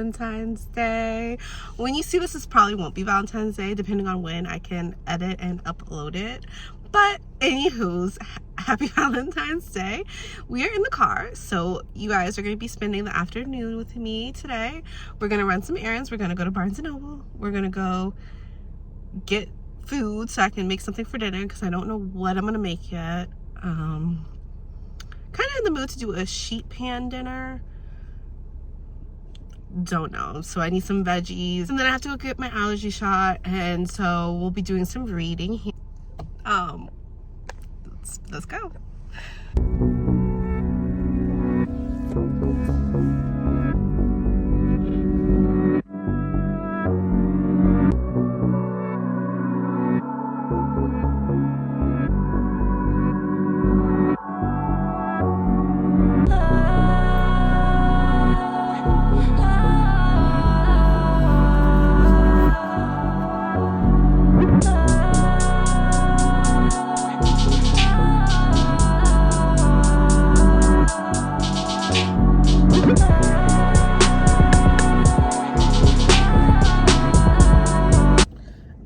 Valentine's Day. When you see this, this probably won't be Valentine's Day, depending on when I can edit and upload it. But anywho's, happy Valentine's Day. We are in the car, so you guys are going to be spending the afternoon with me today. We're going to run some errands. We're going to go to Barnes & Noble. We're going to go get food so I can make something for dinner because I don't know what I'm going to make yet. Kind of in the mood to do a sheet pan dinner. Don't know. So I need some veggies, and then I have to go get my allergy shot, and so we'll be doing some reading here. Let's go.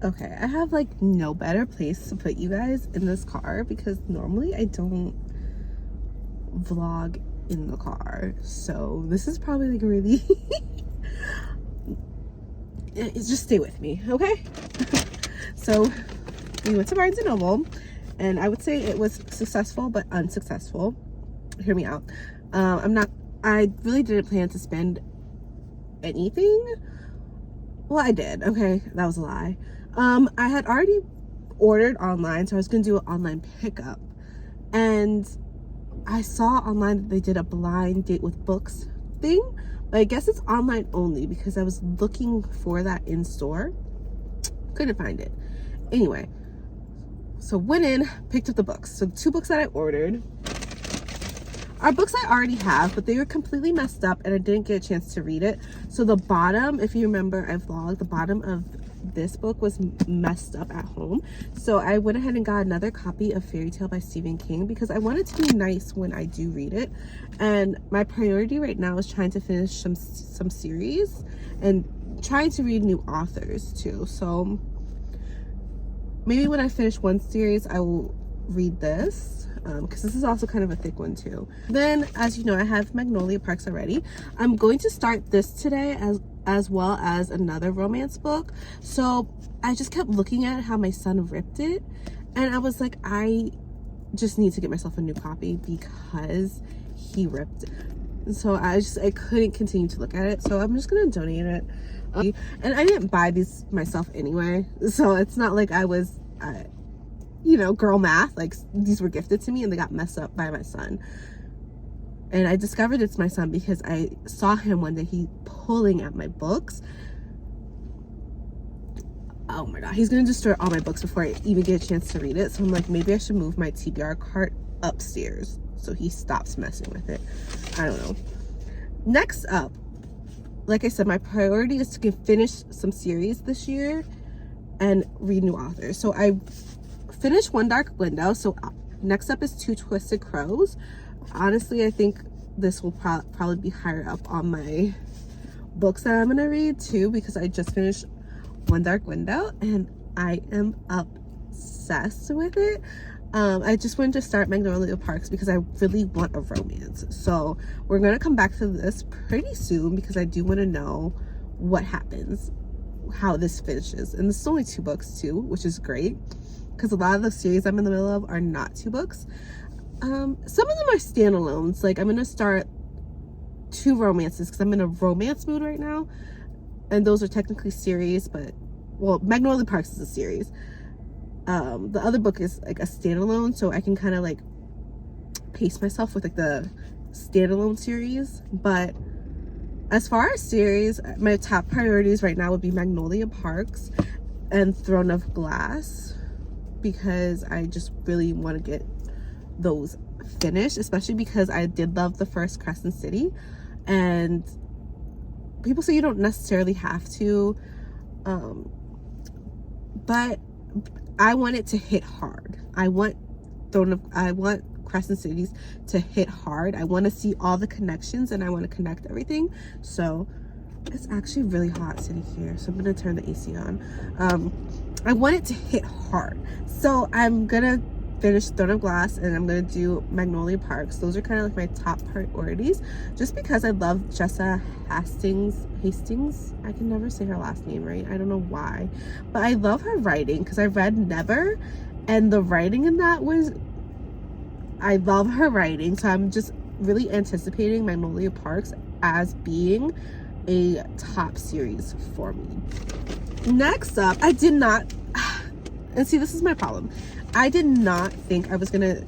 Okay, I have like no better place to put you guys in this car because normally I don't vlog in the car. So this is probably like really just stay with me, okay? So we went to Barnes & Noble, and I would say it was successful but unsuccessful. Hear me out. I really didn't plan to spend anything. Well, I did. Okay, that was a lie. I had already ordered online, so I was gonna do an online pickup, and I saw online that they did a blind date with books thing, but I guess it's online only because I was looking for that in store, couldn't find it. Anyway, so went in, picked up the books. So the 2 books that I ordered are books I already have, but they were completely messed up and I didn't get a chance to read it. So the bottom, if you remember, I vlogged, the bottom of this book was messed up at home. So I went ahead and got another copy of Fairy Tale by Stephen King because I want it to be nice when I do read it. And my priority right now is trying to finish some series and trying to read new authors too. So maybe when I finish one series, I will read this. Because this is also kind of a thick one too. Then, as you know, I have Magnolia Parks already. I'm going to start this today as well as another romance book. So I just kept looking at how my son ripped it, and I was like, I just need to get myself a new copy because he ripped it. So I couldn't continue to look at it, so I'm just gonna donate it. And I didn't buy these myself anyway, so it's not like I was you know, girl math, like these were gifted to me and they got messed up by my son. And I discovered it's my son because I saw him one day, he pulling at my books. Oh my god, he's gonna destroy all my books before I even get a chance to read it. So I'm like, maybe I should move my TBR cart upstairs so he stops messing with it. I don't know. Next up, like I said, my priority is to finish some series this year and read new authors. So I finished One Dark Window, so next up is 2 Twisted Crows. Honestly, I think this will probably be higher up on my books that I'm gonna read too, because I just finished One Dark Window and I am obsessed with it. I just wanted to start Magnolia Parks because I really want a romance, so we're gonna come back to this pretty soon because I do want to know what happens, how this finishes. And this is only 2 books too, which is great because a lot of the series I'm in the middle of are not 2 books. Some of them are standalones. Like I'm gonna start 2 romances because I'm in a romance mood right now, and those are technically series, but well, Magnolia Parks is a series. The other book is like a standalone, so I can kind of like pace myself with like the standalone series. But as far as series, my top priorities right now would be Magnolia Parks and Throne of Glass, because I just really want to get those finished, especially because I did love the first Crescent City, and people say you don't necessarily have to, but I want it to hit hard. I want Crescent Cities to hit hard. I want to see all the connections and I want to connect everything. So It's actually really hot sitting here, so I'm gonna turn the AC on. I want it to hit hard, so I'm gonna finish Throne of Glass and I'm gonna do Magnolia Parks. Those are kind of like my top priorities, just because I love Jessa Hastings. I can never say her last name right, I don't know why, but I love her writing because I read Never, and the writing in that was, I love her writing, so I'm just really anticipating Magnolia Parks as being a top series for me. Next up, I did not, and see, this is my problem, I did not think I was gonna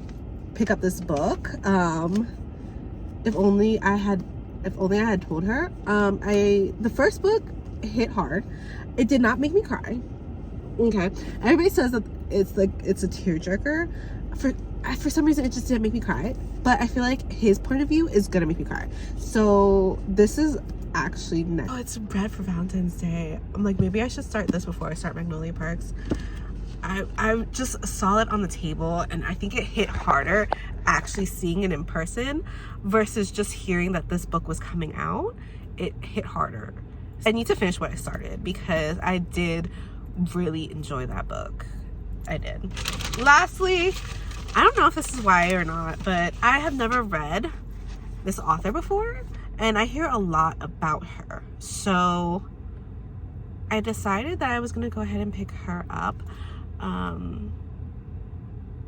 pick up this book. If only I had told her. The first book hit hard. It did not make me cry. Okay, everybody says that it's a tearjerker. For some reason, it just didn't make me cry, but I feel like his point of view is gonna make me cry. So this is actually next. Oh, it's red for Valentine's Day. I'm like, maybe I should start this before I start Magnolia Parks. I just saw it on the table, and I think it hit harder actually seeing it in person versus just hearing that this book was coming out. It hit harder. I need to finish what I started because I did really enjoy that book. I did. Lastly, I don't know if this is why or not, but I have never read this author before, and I hear a lot about her. So I decided that I was gonna go ahead and pick her up.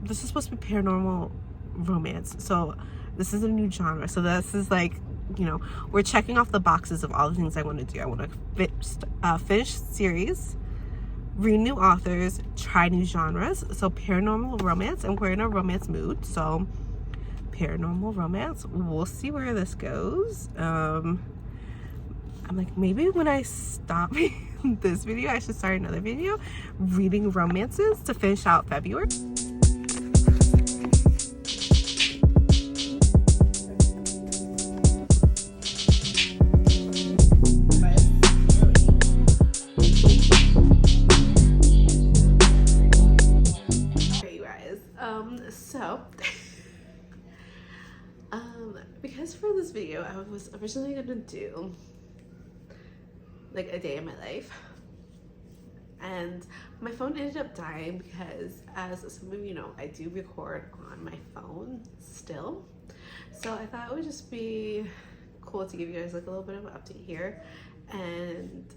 This is supposed to be paranormal romance, so this is a new genre. So this is like, you know, we're checking off the boxes of all the things I want to do. I want to finish series, read new authors, try new genres. So paranormal romance, and we're in a romance mood, so paranormal romance, we'll see where this goes. I'm like, maybe when I stop this video, I should start another video reading romances to finish out February. Okay, you guys, because for this video I was originally gonna do like a day in my life, and my phone ended up dying because, as some of you know, I do record on my phone still, so I thought it would just be cool to give you guys like a little bit of an update here, and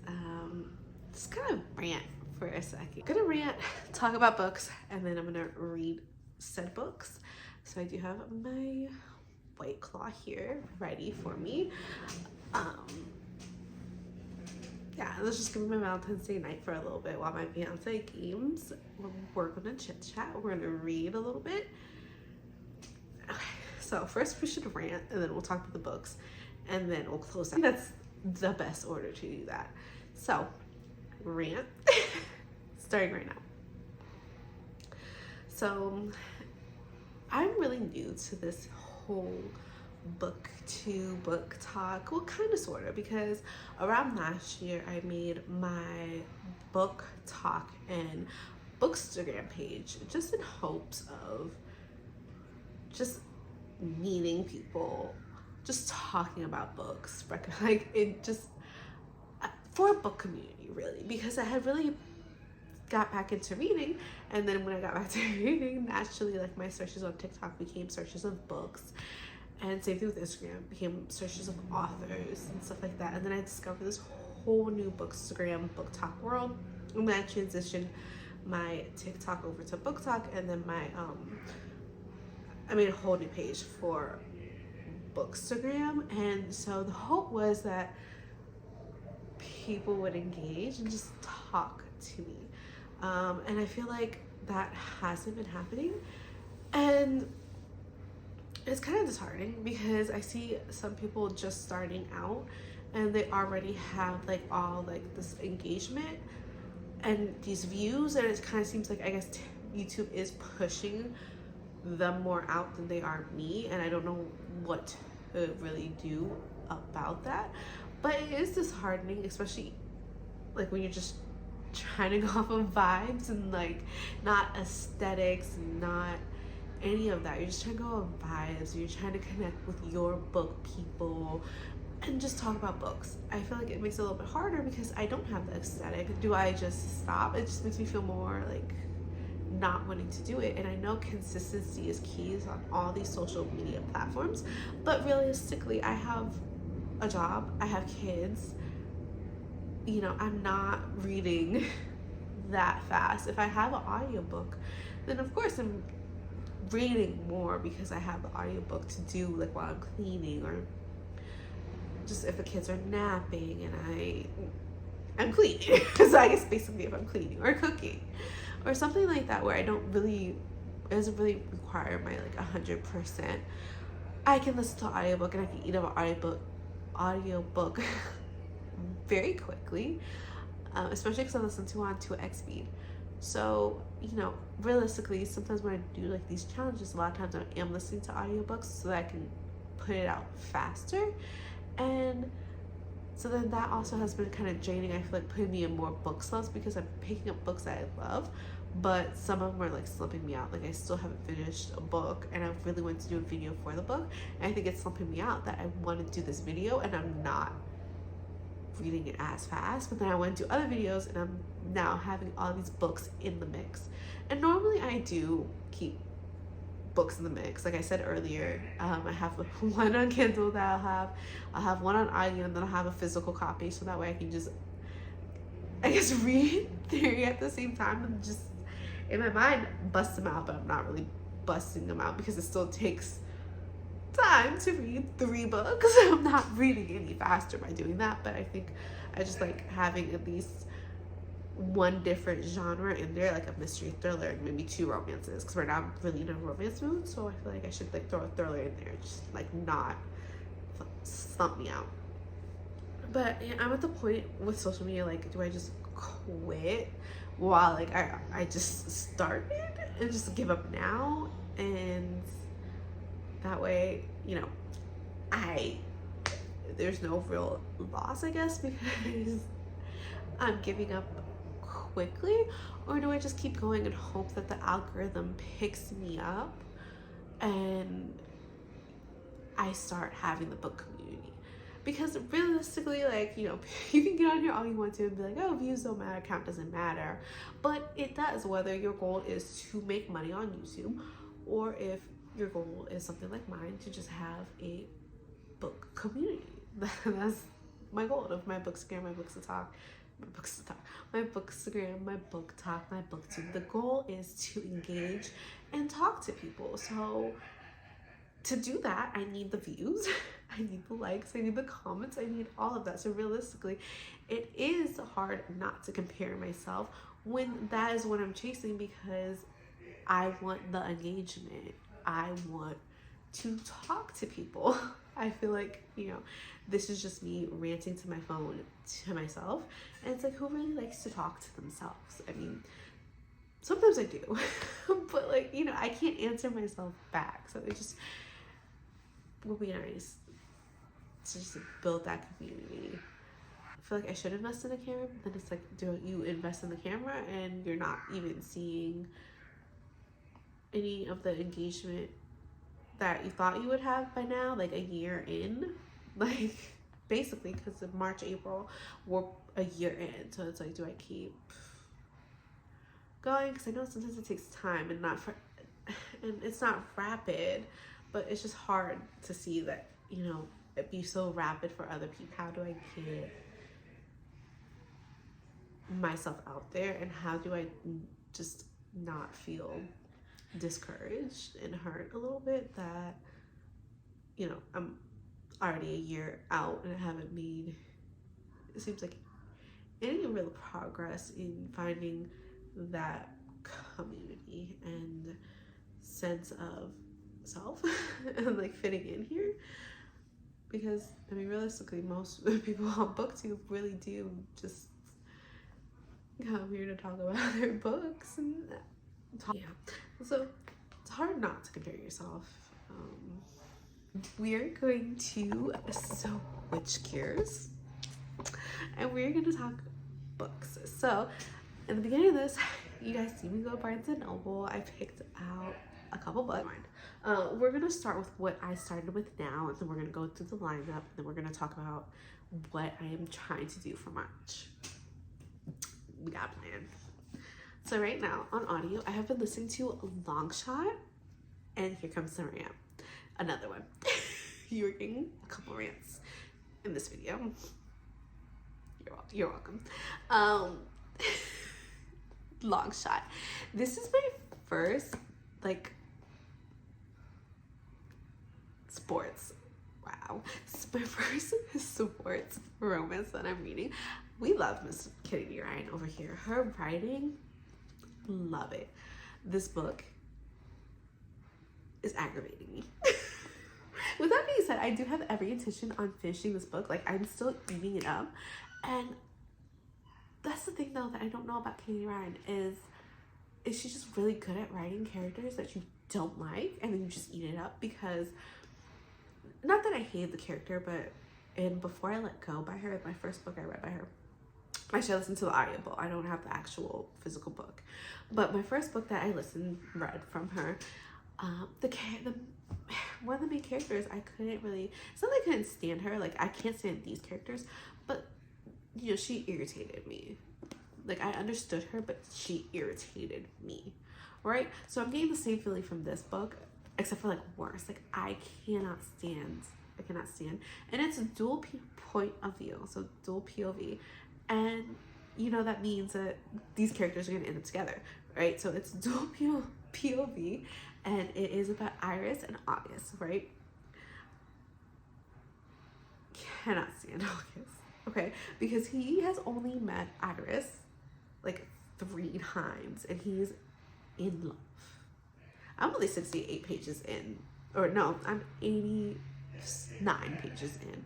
just kind of rant for a second. I'm gonna rant, talk about books, and then I'm gonna read said books. So I do have my White Claw here ready for me. Yeah, let's just give me my Valentine's Day night for a little bit while my fiance games. We're gonna chit chat, we're gonna read a little bit. Okay, so first we should rant, and then we'll talk about the books, and then we'll close out. That's the best order to do that. So, rant, starting right now. So, I'm really new to this whole book talk, well, kind of sort of, because around last year I made my book talk and bookstagram page just in hopes of just meeting people, just talking about books, like it just for a book community, really, because I had really got back into reading, and then when I got back to reading, naturally, like, my searches on TikTok became searches of books, and same thing with Instagram, became searches of authors and stuff like that. And then I discovered this whole new bookstagram book talk world, and then I transitioned my TikTok over to book talk, and then my I made a whole new page for bookstagram. And so the hope was that people would engage and just talk to me, and I feel like that hasn't been happening, and it's kind of disheartening because I see some people just starting out and they already have like all like this engagement and these views, and it kind of seems like, I guess, YouTube is pushing them more out than they are me, and I don't know what to really do about that. But it is disheartening, especially like when you're just trying to go off of vibes and like not aesthetics, not any of that. You're just trying to go on vibes. You're trying to connect with your book people, and just talk about books. I feel like it makes it a little bit harder because I don't have the aesthetic. Do I just stop? It just makes me feel more like not wanting to do it. And I know consistency is key on all these social media platforms, but realistically, I have a job, I have kids, you know, I'm not reading that fast. If I have an audiobook, then of course I'm reading more because I have the audiobook to do like while I'm cleaning, or just if the kids are napping and I'm cleaning. So I guess basically if I'm cleaning or cooking or something like that, where it doesn't really require my like 100%, I can listen to an audiobook and I can eat up an audiobook very quickly, especially because I listen to it on 2x speed. So, you know, realistically, sometimes when I do like these challenges, a lot of times I am listening to audiobooks so that I can put it out faster. And so then that also has been kind of draining. I feel like putting me in more book slumps because I'm picking up books that I love, but some of them are like slumping me out. Like I still haven't finished a book and I really want to do a video for the book. And I think it's slumping me out that I want to do this video and I'm not reading it as fast, but then I went to other videos and I'm now having all these books in the mix. And normally I do keep books in the mix. Like I said earlier, I have one on Kindle that I'll have one on audio, and then I'll have a physical copy, so that way I can just, I guess, read theory at the same time and just in my mind bust them out, but I'm not really busting them out because it still takes time to read 3 books. I'm not reading any faster by doing that, but I think I just like having at least one different genre in there, like a mystery thriller and maybe 2 romances, because right now I'm really in a romance mood, so I feel like I should like throw a thriller in there, just like not slump me out. But yeah, I'm at the point with social media, like, do I just quit while like I just started and just give up now? And that way, you know, there's no real loss, I guess, because I'm giving up quickly? Or do I just keep going and hope that the algorithm picks me up and I start having the book community? Because realistically, like, you know, you can get on here all you want to and be like, oh, views don't matter, count doesn't matter, but it does, whether your goal is to make money on YouTube or if your goal is something like mine, to just have a book community. That's my goal of my Bookstagram, my Bookstagram, my book talk, my booktube. The goal is to engage and talk to people. So to do that, I need the views, I need the likes, I need the comments, I need all of that. So realistically, it is hard not to compare myself when that is what I'm chasing, because I want the engagement. I want to talk to people. I feel like, you know, this is just me ranting to my phone to myself, and it's like, who really likes to talk to themselves? I mean, sometimes I do, but like, you know, I can't answer myself back, so it just would be nice to just build that community. I feel like I should invest in a camera, but then it's like, do you invest in the camera and you're not even seeing any of the engagement that you thought you would have by now, like a year in? Like, basically, because of March, April, we're a year in, so it's like, do I keep going? Because I know sometimes it takes time and it's not rapid, but it's just hard to see that, you know, it be so rapid for other people. How do I get myself out there, and how do I just not feel discouraged and hurt a little bit that, you know, I'm already a year out and I haven't made, it seems like, any real progress in finding that community and sense of self and like fitting in here. Because I mean, realistically, most people on booktube really do just come here to talk about their books and talk. Yeah, so it's hard not to compare yourself. We're going to switch gears and we're going to talk books. So in the beginning of this, you guys see me go to Barnes & Noble. I picked out a couple books. We're gonna start with what I started with now, and then we're gonna go through the lineup, and then we're gonna talk about what I am trying to do for March. We got a plan. So right now on audio, I have been listening to Long Shot, and here comes the rant. Another one. You're getting a couple rants in this video. You're welcome. Long Shot. This is my first like sports. Wow. It's my first sports romance that I'm reading. We love Miss Kitty Ryan over here. Her writing, love it. This book is aggravating me. With that being said, I do have every intention on finishing this book. Like, I'm still eating it up. And that's the thing, though, that I don't know about Katie Ryan is she just really good at writing characters that you don't like, and then you just eat it up? Because, not that I hate the character, but in Before I Let Go by her, my first book I read by her, I should listen to the audiobook. I don't have the actual physical book. But my first book that I read from her, one of the main characters, I couldn't really, it's not that I couldn't stand her, like I can't stand these characters, but you know, she irritated me. Like, I understood her, but she irritated me, right? So I'm getting the same feeling from this book, except for like worse. Like, I cannot stand, and it's a dual point of view, so dual POV, and you know that means that these characters are gonna end up together, right? So it's dual POV, and it is about Iris and August, right? Cannot stand August, okay? Because he has only met Iris like 3 times, and he's in love. I'm only 68 pages in, or no, I'm 89 pages in.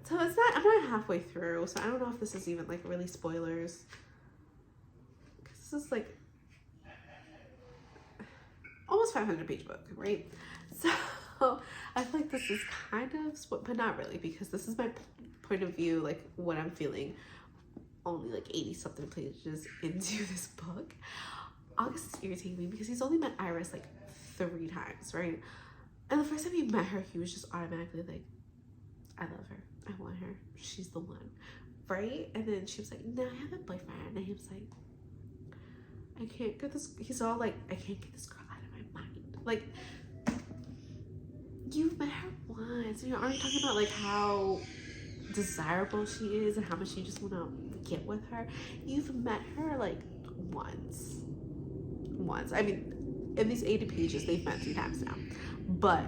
So it's not, I'm not halfway through, so I don't know if this is even like really spoilers. Because this is like almost 500-page book, right? So I feel like this is kind of, but not really, because this is my point of view, like what I'm feeling only like 80-something pages into this book. August is irritating me because he's only met Iris like 3 times, right? And the first time he met her, he was just automatically like, I love her, I want her, she's the one, right? And then she was like, no, I have a boyfriend. And he was like, I can't get this, he's all like, I can't get this girl out of my mind. Like, you've met her once, and you're already talking about like how desirable she is and how much you just want to get with her. You've met her like once. I mean, in these 80 pages, they've met 3 times now, but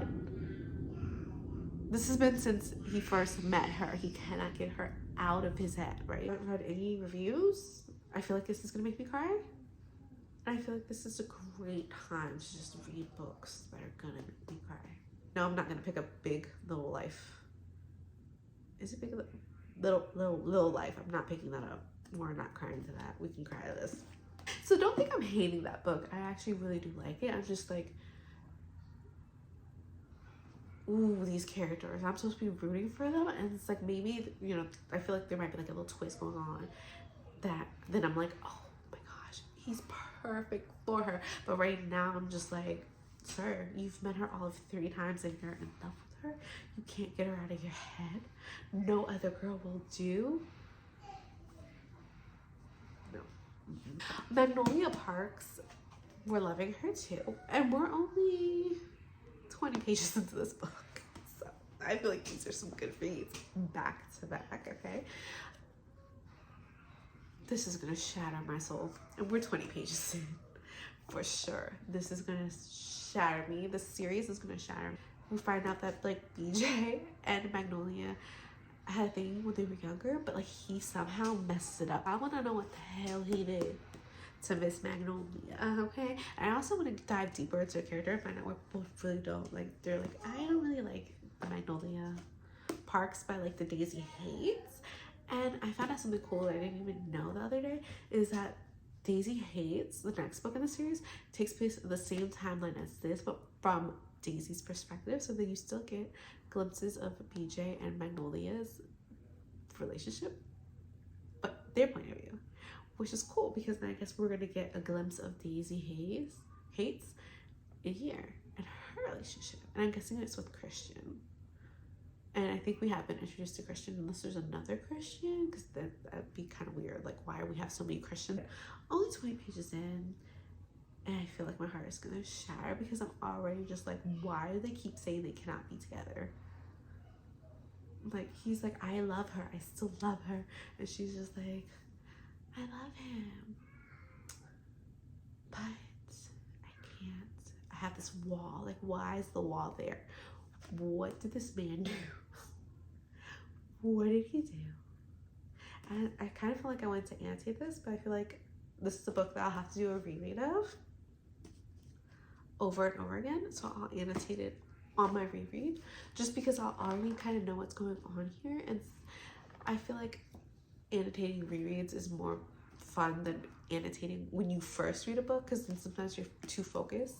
this has been since he first met her. He cannot get her out of his head, right? I haven't read any reviews. I feel like this is gonna make me cry. I feel like this is a great time to just read books that are gonna make me cry. No, I'm not gonna pick up Big Little Life. Is it Big Little Life? I'm not picking that up. We're not crying to that. We can cry to this. So don't think I'm hating that book. I actually really do like it. I'm just like, ooh, these characters. I'm supposed to be rooting for them, and it's like, maybe, you know, I feel like there might be like a little twist going on that then I'm like, oh my gosh, he's perfect for her. But right now I'm just like, sir, you've met her all of 3 times and you're in love with her. You can't get her out of your head. No other girl will do. No. Magnolia Parks, we're loving her too, and we're only 20 pages into this book, so I feel like these are some good reads back to back. Okay, this is gonna shatter my soul, and we're 20 pages in for sure. This is gonna shatter me. The series is gonna shatter me. We find out that like BJ and Magnolia had a thing when they were younger, but like he somehow messed it up. I want to know what the hell he did to Miss Magnolia, okay? And I also want to dive deeper into a character and find out what both really don't like. They're like, I don't really like Magnolia Parks by like the Daisy Hates. And I found out something cool that I didn't even know the other day, is that Daisy Hates, the next book in the series, takes place in the same timeline as this, but from Daisy's perspective, so that you still get glimpses of BJ and Magnolia's relationship, but their point of view, which is cool because then I guess we're gonna get a glimpse of Daisy Hates in here and her relationship, and I'm guessing it's with Christian. And I think we have been introduced to Christian unless there's another Christian, because that'd be kind of weird. Like, why we have so many Christians? Only 20 pages in, and I feel like my heart is gonna shatter because I'm already just like, why do they keep saying they cannot be together? Like, he's like, I love her, I still love her, and she's just like, I love him, but I can't. I have this wall. Like, why is the wall there? What did this man do? What did he do? And I kind of feel like I wanted to annotate this, but I feel like this is a book that I'll have to do a reread of over and over again. So I'll annotate it on my reread just because I'll already kind of know what's going on here. And I feel like annotating rereads is more fun than annotating when you first read a book, because then sometimes you're too focused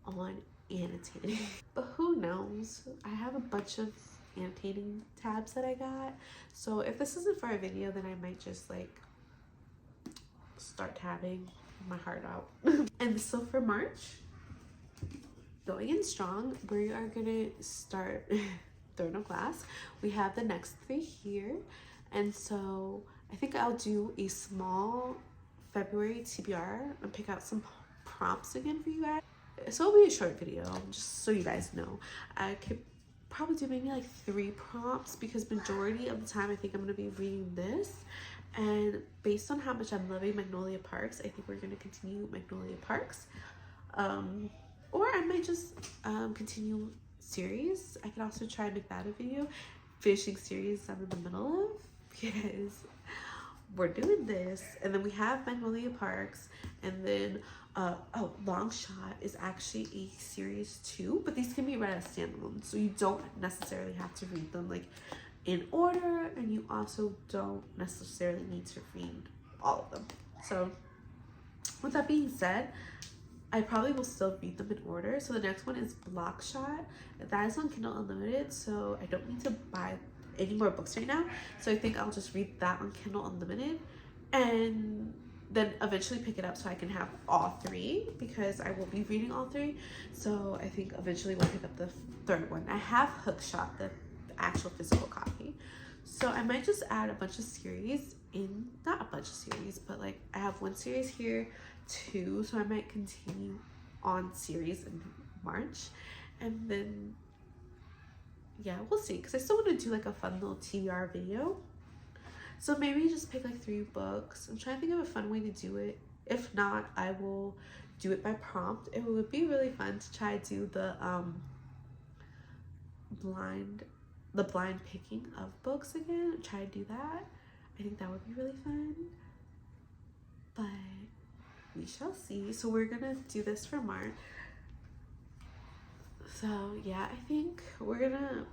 on annotating. But who knows? I have a bunch of annotating tabs that I got, so if this isn't for a video, then I might just like start tabbing my heart out. And so for March, going in strong, we are gonna start Throne of Glass. We have the next 3 here, and so I think I'll do a small February TBR and pick out some prompts again for you guys. So it'll be a short video, just so you guys know. I could probably do maybe like 3 prompts because majority of the time I think I'm going to be reading this. And based on how much I'm loving Magnolia Parks, I think we're going to continue Magnolia Parks. Or I might just continue series. I could also try and make that a video. Finishing series I'm in the middle of, because we're doing this. And then we have Magnolia Parks, and then oh, Long Shot is actually a series too, but these can be read as standalone, so you don't necessarily have to read them like in order, and you also don't necessarily need to read all of them. So with that being said, I probably will still read them in order. So the next one is Block Shot. That is on Kindle Unlimited, so I don't need to buy any more books right now, so I think I'll just read that on Kindle Unlimited and then eventually pick it up so I can have all 3, because I will be reading all 3. So I think eventually we'll pick up the 3rd one. I have Hookshot, the actual physical copy, so I might just add a bunch of series in, not a bunch of series, but like I have 1 series here, 2, so I might continue on series in March, and then yeah, we'll see, because I still want to do like a fun little TBR video. So maybe just pick like 3 books. I'm trying to think of a fun way to do it. If not, I will do it by prompt. It would be really fun to try to do the blind picking of books again. Try to do that. I think that would be really fun. But we shall see. So we're gonna do this for March. So yeah, I think we're gonna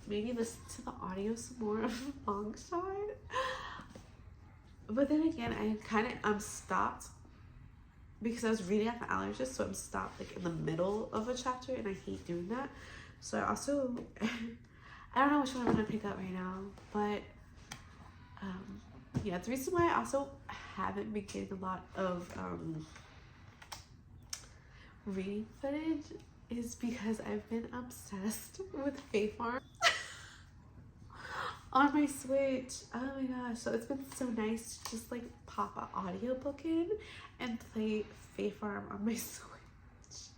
maybe listen to the audio some more of Long Shot. But then again, I'm stopped because I was reading at the allergist, so I'm stopped like in the middle of a chapter, and I hate doing that. So I also I don't know which one I'm gonna pick up right now, but yeah, the reason why I also haven't been getting a lot of reading footage is because I've been obsessed with Fae Farm on my Switch. Oh my gosh, so it's been so nice to just like pop an audiobook in and play Fae Farm on my Switch.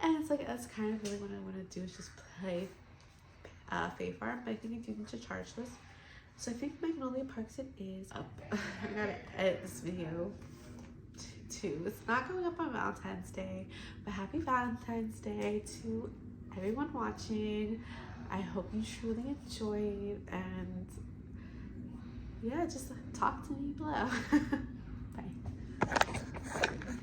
And it's like, that's kind of really what I want to do, is just play Fae Farm, but I think I do need to charge this. So I think Magnolia Parks it is up. I gotta edit this video too. It's not going up on Valentine's Day, but happy Valentine's Day to everyone watching. I hope you truly enjoyed, and yeah, just talk to me below. Bye.